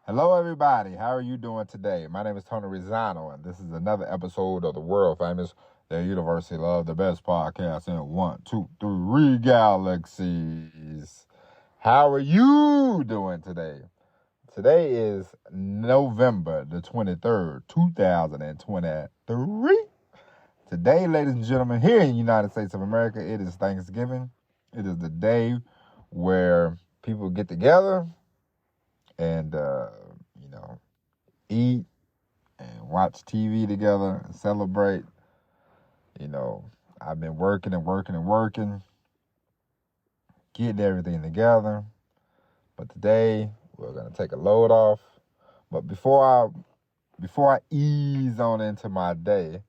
Hello, everybody. How are you doing today? My name is Tony Rizzano, and this is another episode of the world famous The University Love, the best podcast in 1, 2, 3 galaxies. How are you doing today? Today is November the 23rd, 2023. Today, ladies and gentlemen, here in the United States of America, it is Thanksgiving. It is the day where people get together and, eat and watch TV together and celebrate. I've been working and working and working, getting everything together. But today we're gonna take a load off. But before I ease on into my day,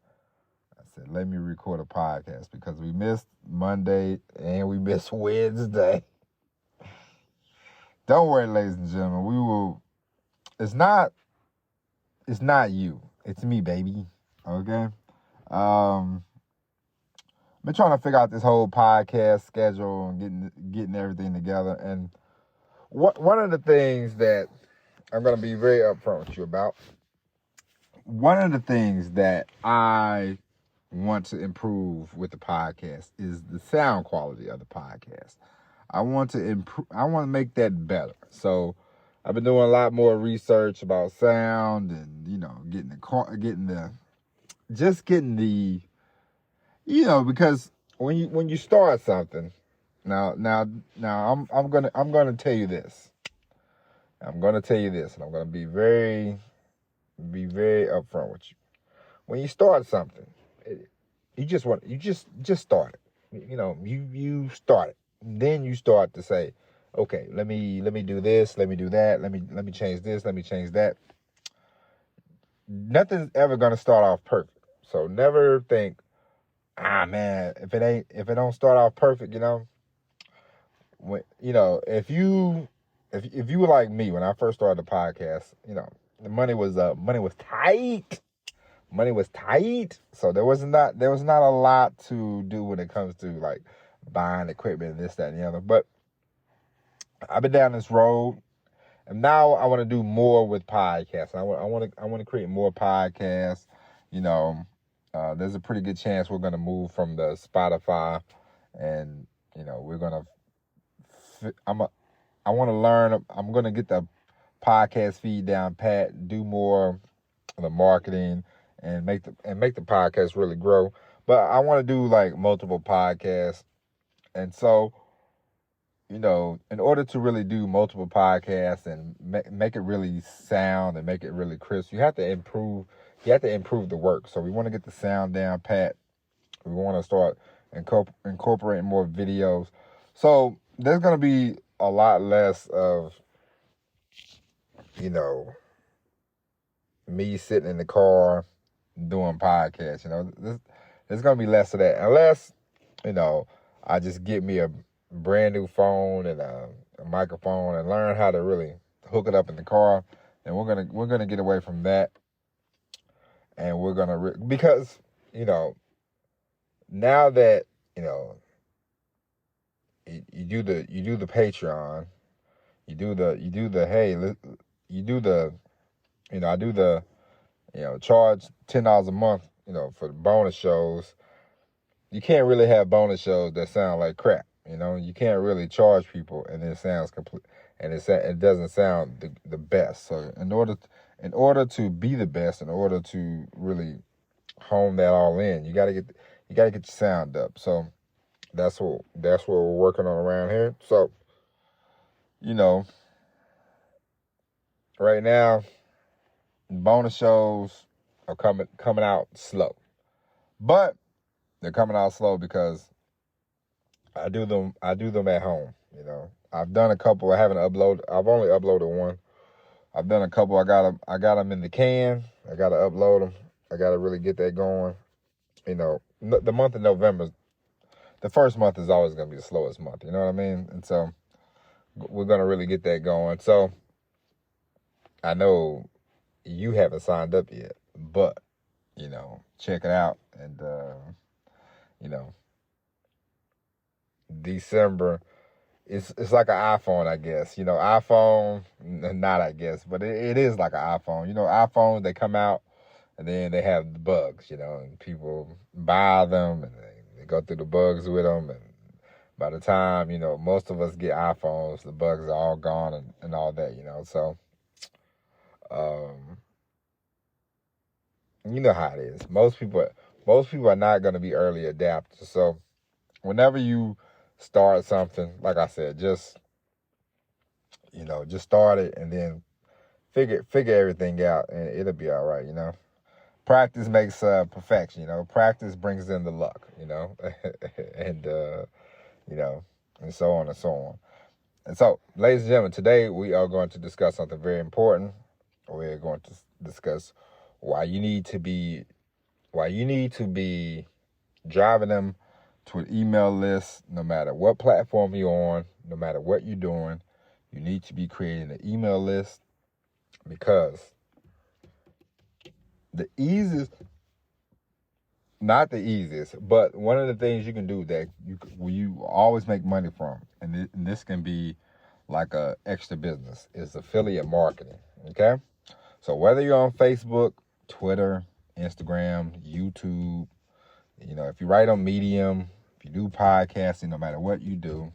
I said let me record a podcast because we missed Monday and we missed Wednesday. Don't worry, ladies and gentlemen. We will. It's not you. It's me, baby. Okay. Been trying to figure out this whole podcast schedule and getting everything together. And one of the things that I'm going to be very upfront with you about, one of the things that I want to improve with the podcast is the sound quality of the podcast. I want to improve. I want to make that better. So I've been doing a lot more research about sound and, because when you start something, now I'm gonna tell you this. I'm gonna tell you this, and I'm gonna be very upfront with you. When you start something, you just start it. You start it. Then you start to say, okay, let me do this, let me do that, let me change this, let me change that. Nothing's ever gonna start off perfect. So never think, man, if it don't start off perfect, if you were like me when I first started the podcast, the money was tight. Money was tight. So there was not a lot to do when it comes to like buying equipment and this, that, and the other. But I've been down this road, and now I want to do more with podcasts. I want to create more podcasts. There's a pretty good chance we're going to move from the Spotify, and we're going to. I want to learn. I'm going to get the podcast feed down pat, do more of the marketing, and make the podcast really grow. But I want to do like multiple podcasts, and so in order to really do multiple podcasts and make it really sound and make it really crisp, you have to improve the work. So we want to get the sound down pat. We want to start incorporating more videos. So there's going to be a lot less of, me sitting in the car doing podcasts. There's going to be less of that. Unless, I just get me a brand new phone and a microphone and learn how to really hook it up in the car. And we're going to get away from that. And we're going to, because, now that, you do the Patreon, I do the charge $10 a month, for the bonus shows. You can't really have bonus shows that sound like crap. You can't really charge people and it sounds complete, and it doesn't sound the best. So in order to be the best, in order to really hone that all in, you gotta get your sound up. So that's what we're working on around here. So right now, bonus shows are coming out slow, but they're coming out slow because I do them at home. I've done a couple. I've only uploaded one. I've done a couple. I got them in the can. I got to upload them. I got to really get that going. The month of November, the first month is always going to be the slowest month. You know what I mean? And so we're going to really get that going. So I know you haven't signed up yet, but, check it out. And, December it's like an iPhone, I guess. iPhone, not I guess, but it is like an iPhone. iPhones, they come out and then they have the bugs, and people buy them and they go through the bugs with them. And by the time, most of us get iPhones, the bugs are all gone and all that, So, you know how it is. Most people are not going to be early adapters. So whenever you start something, like I said, just start it and then figure everything out, and it'll be all right. Practice makes perfection. Practice brings in the luck. And and so on and so on. And so, ladies and gentlemen, today we are going to discuss something very important. We're going to discuss why you need to be driving them to an email list. No matter what platform you're on, no matter what you're doing, you need to be creating an email list, because not the easiest, but one of the things you can do that you always make money from, and this can be like a extra business, is affiliate marketing. Okay, so whether you're on Facebook, Twitter, Instagram, YouTube, if you write on Medium, if you do podcasting, no matter what you do,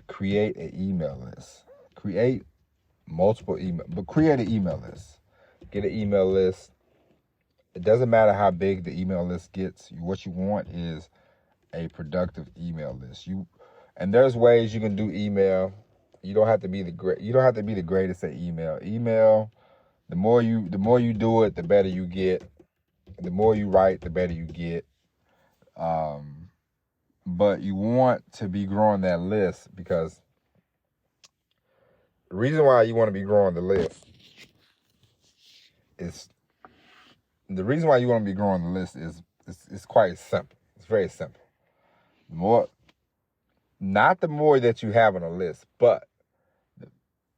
create an email list. Create multiple email, but create an email list. Get an email list. It doesn't matter how big the email list gets. What you want is a productive email list. And there's ways you can do email. You don't have to be the greatest at email. Email, the more you do it, the better you get. The more you write, the better you get. But you want to be growing that list, because the reason why you want to be growing the list is it's quite simple. It's very simple. Not the more that you have on a list, but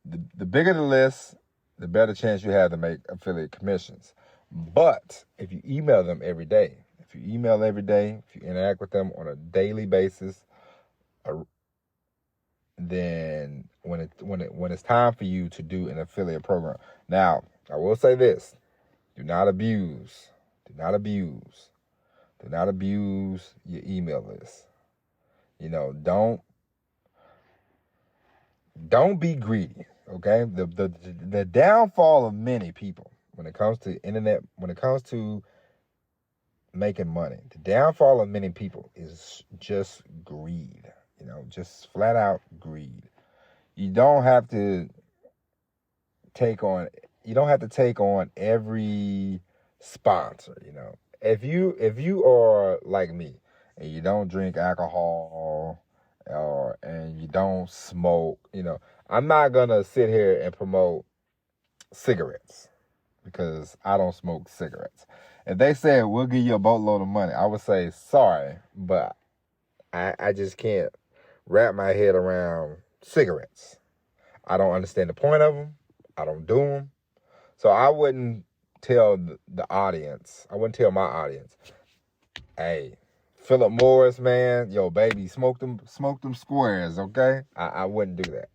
the bigger the list, the better chance you have to make affiliate commissions. But if you email them every day, if you interact with them on a daily basis, then when it's time for you to do an affiliate program. Now, I will say this: do not abuse your email list. Don't be greedy. Okay, the downfall of many people when it comes to internet, when it comes to making money, the downfall of many people is just greed. Just flat out greed. You don't have to take on every sponsor. If you are like me and you don't drink alcohol and you don't smoke, I'm not gonna sit here and promote cigarettes, because I don't smoke cigarettes. If they said we'll give you a boatload of money, I would say sorry, but I just can't wrap my head around cigarettes. I don't understand the point of them. I don't do them. So I wouldn't tell my audience, hey, Philip Morris, man, yo, baby, smoke them squares, okay? I wouldn't do that.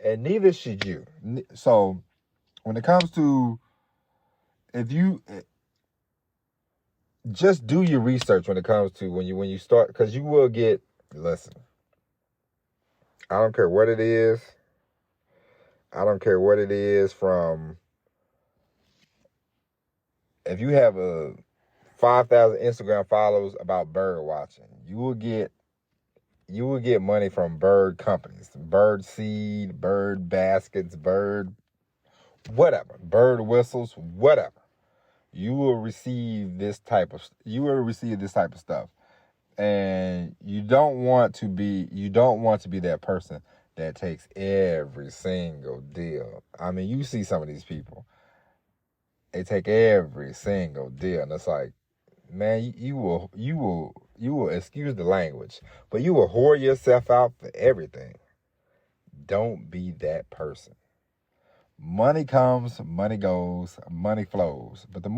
And neither should you. So when it comes to, if you just do your research when it comes to when you start, because you will get, listen, I don't care what it is. From, if you have 5,000 Instagram followers about bird watching, you will get money from bird companies, bird seed, bird baskets, bird whistles, whatever. You will receive this type of stuff. And you don't want to be that person that takes every single deal. I mean, you see some of these people, they take every single deal, and it's like, man, you will excuse the language, but you will whore yourself out for everything. Don't be that person. Money comes, money goes, money flows. But the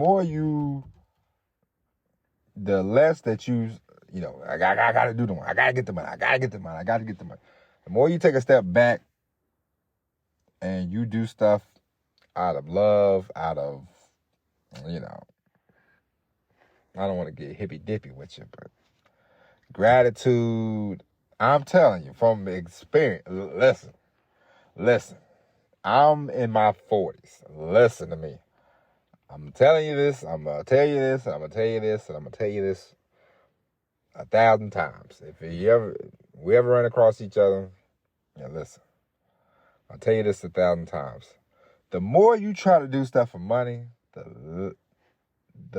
less that I gotta do the money. I gotta get the money. The more you take a step back and you do stuff out of love, out of, you know, I don't want to get hippy-dippy with you, but gratitude, I'm telling you from experience, listen, I'm in my 40s. Listen to me. I'm telling you this, I'm going to tell you this, I'm going to tell you this, and I'm going to tell you this 1,000 times. If we ever run across each other, listen, I'll tell you this 1,000 times. The more you try to do stuff for money, the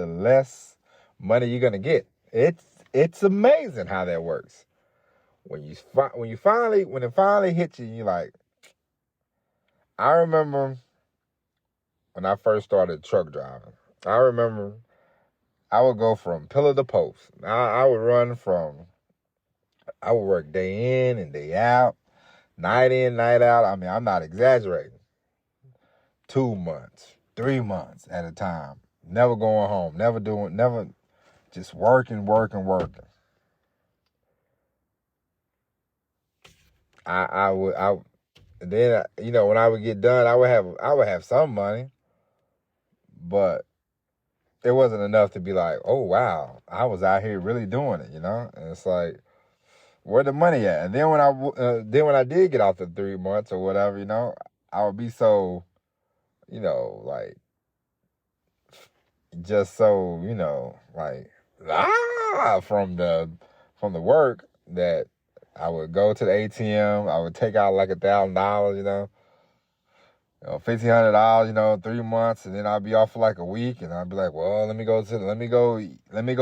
less money you're gonna get. It's amazing how that works. When it finally hits you, you're like, I remember when I first started truck driving. I remember I would go from pillar to post. I would work day in and day out, night in, night out. I mean, I'm not exaggerating. 2 months, 3 months at a time. Never going home. Never just working. Then, when I would get done, I would have some money, but it wasn't enough to be like, oh wow, I was out here really doing it, And it's like, where the money at? And then when I did get out the 3 months or whatever, I would be so, like, just so, like, from the work that I would go to the ATM. I would take out like $1,000, $1,500, 3 months, and then I'd be off for like a week, and I'd be like, well, let me go eat, let me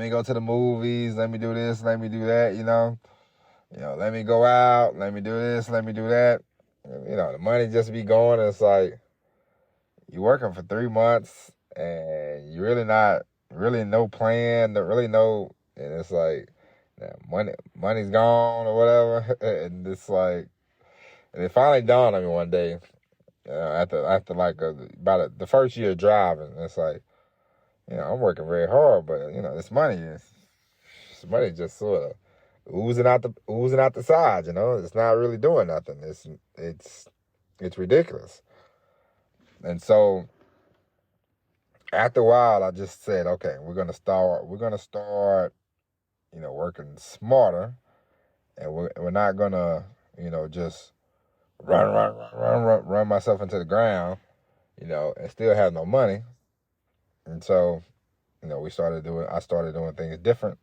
go to the movies, let me do this, let me do that, let me go out, let me do this, let me do that. The money just be going, and it's like, you're working for 3 months, and you really no plan, really no, and it's like, money's gone or whatever, and it's like, and it finally dawned on me one day, after like the first year of driving, it's like, I'm working very hard, but this money just sort of oozing out the sides, it's not really doing nothing. It's ridiculous. And so after a while, I just said, okay, we're gonna start, working smarter, and we're not gonna, just run myself into the ground, and still have no money. And so, I started doing things different,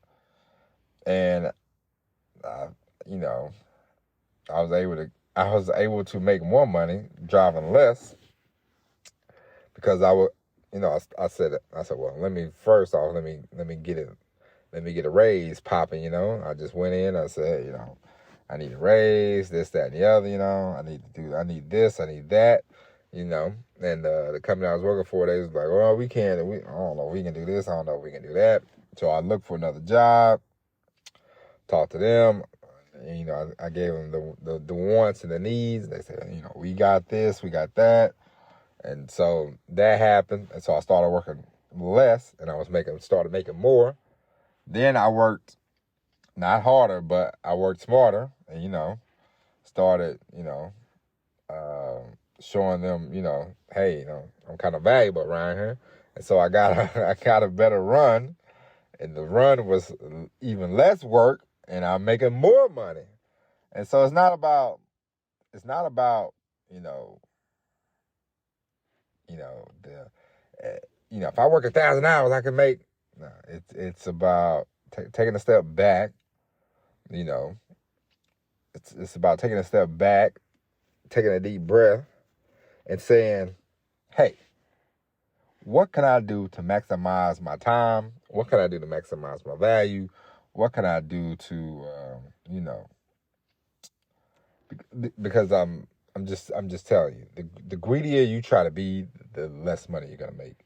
and I was able to make more money driving less, because I would, I said, well, let me get a raise popping, I just went in, I said, I need a raise, this, that, and the other, I need this, I need that, and the company I was working for, they was like, well, I don't know if we can do this, I don't know if we can do that. So I looked for another job, talked to them, and, I gave them the wants and the needs. They said, we got this, we got that. And so that happened. And so I started working less, and started making more. Then I worked not harder, but I worked smarter, and, started, showing them, hey, I'm kind of valuable around here. And so I got a better run, and the run was even less work, and I'm making more money. And so it's not about, if I work 1,000 hours, I can make. No, it's about taking a step back. It's about taking a step back, taking a deep breath, and saying, "Hey, what can I do to maximize my time? What can I do to maximize my value? What can I do to, because I'm just telling you, the greedier you try to be, the less money you're gonna make.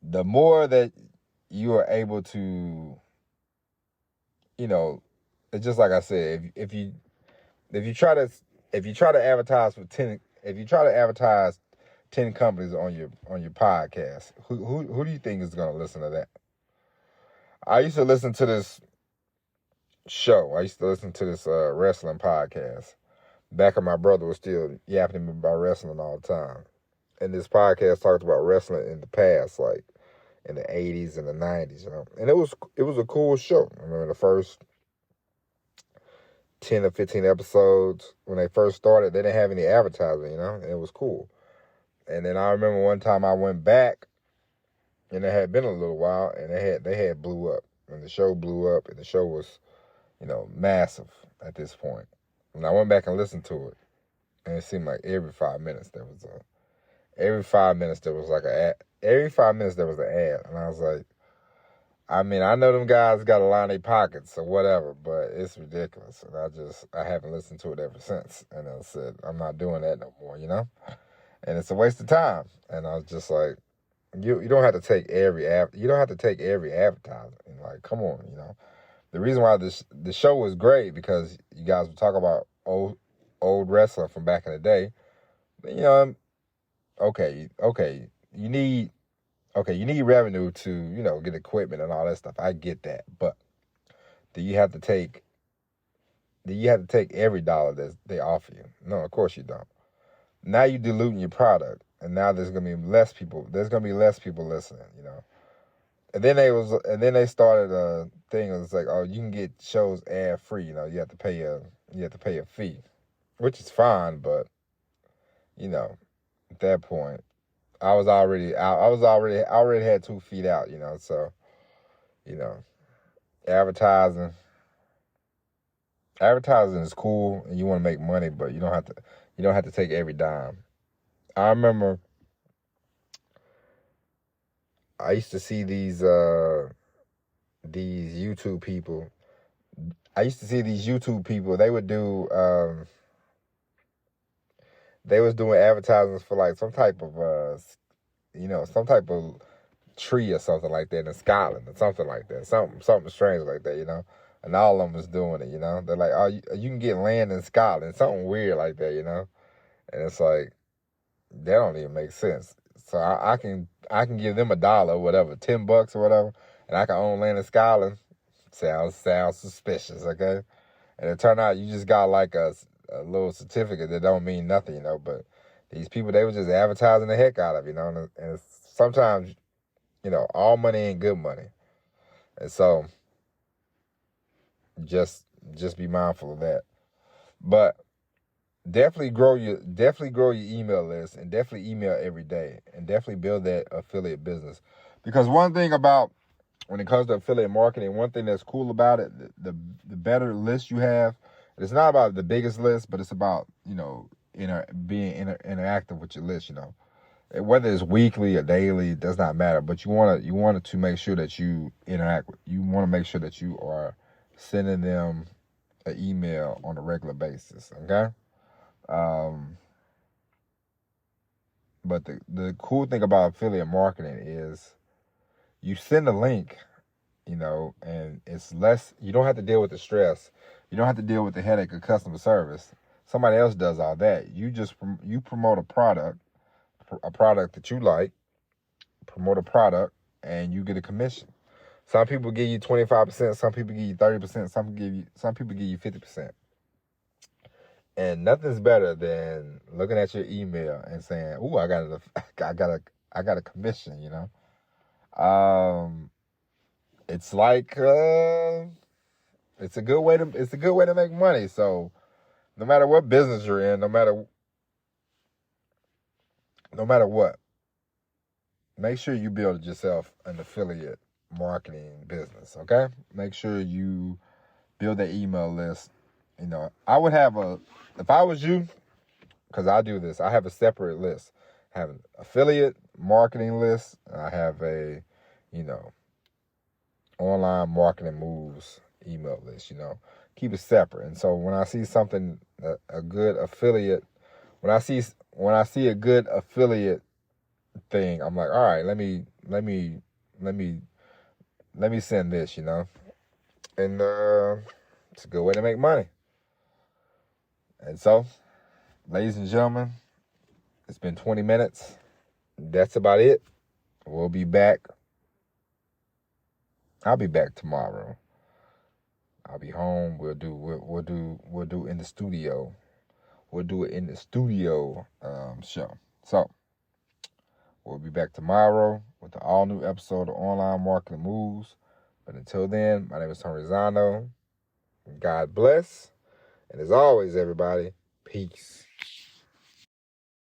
The more that you are able to, it's just like I said, if you try to advertise if you try to advertise 10 companies on your podcast, who do you think is gonna listen to that? I used to listen to this show. I used to listen to this wrestling podcast. Back when my brother was still yapping me about wrestling all the time. And this podcast talked about wrestling in the past, like in the 80s and the 90s, you know. And it was a cool show. I remember the first 10 or 15 episodes, when they first started, they didn't have any advertising, you know, and it was cool. And then I remember one time I went back, and it had been a little while, and they had blew up. And the show blew up, and the show was, you know, massive at this point. And I went back and listened to it, and it seemed like every 5 minutes there was like every 5 minutes there was an ad. And I was like, I mean, I know them guys got to line their pockets or whatever, but it's ridiculous. And I haven't listened to it ever since. And I said, I'm not doing that no more, you know? And it's a waste of time. And I was just like, you don't have to take every advertisement. And like, come on, you know? The reason why the show was great, because you guys were talking about old wrestling from back in the day. You know, okay, you need revenue to, you know, get equipment and all that stuff. I get that. But do you have to take every dollar that they offer you? No, of course you don't. Now you're diluting your product, and now there's gonna be less people listening, you know. And then they started a thing. It was like, oh, you can get shows ad free, you know, you have to pay a fee. Which is fine, but you know, at that point, I already had 2 feet out, you know, so, you know, advertising is cool, and you want to make money, but you don't have to take every dime. I remember I used to see these YouTube people. They would do they was doing advertisements for like some type of tree or something like that in Scotland or something like that. Something strange like that, you know. And all of them was doing it, you know. They're like, oh, you can get land in Scotland. Something weird like that, you know. And it's like, that don't even make sense. So I can give them $1 or whatever, $10 or whatever, and I can own land in Scotland. Sounds suspicious, okay? And it turned out you just got like a little certificate that don't mean nothing, you know. But these people, they were just advertising the heck out of, you know. And sometimes, you know, all money ain't good money. And so just be mindful of that. But definitely grow your email list, and definitely email every day, and definitely build that affiliate business. Because one thing about, when it comes to affiliate marketing, one thing that's cool about it, the better list you have, it's not about the biggest list, but it's about, you know, being interactive with your list, you know. Whether it's weekly or daily, it does not matter. But you want to make sure that you interact with. You want to make sure that you are sending them an email on a regular basis. Okay. But the cool thing about affiliate marketing is you send a link, you know, and it's less. You don't have to deal with the stress. You don't have to deal with the headache of customer service. Somebody else does all that. You promote a product that you like, promote a product, and you get a commission. Some people give you 25%, some people give you 30%, some people give you 50%. And nothing's better than looking at your email and saying, "Ooh, I got a commission," you know. It's like it's a good way to make money. So no matter what business you're in, no matter what, make sure you build yourself an affiliate marketing business, okay? Make sure you build that email list. You know, I would have if I was you, because I do this, I have a separate list. I have an affiliate marketing list. I have a, you know, online marketing moves email list, you know. Keep it separate. And so when I see something, a good affiliate, when I see a good affiliate thing, I'm like, all right, let me send this, you know. And it's a good way to make money. And so, ladies and gentlemen, it's been 20 minutes. That's about it. We'll be back. I'll be back tomorrow. I'll be home. We'll do in the studio. We'll do it in the studio show. So we'll be back tomorrow with the all new episode of Online Marketing Moves. But until then, my name is Tony Zano. God bless. And as always, everybody, peace.